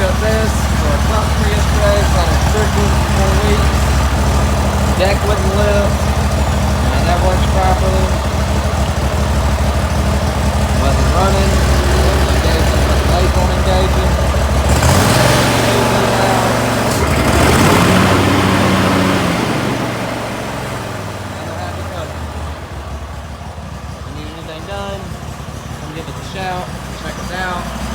up this for a customer yesterday, got it stricken for 4 weeks. Deck wouldn't lift, and that works properly. Wasn't running, wasn't engaging, wasn't late on engaging. Done, come give us a shout, check us out.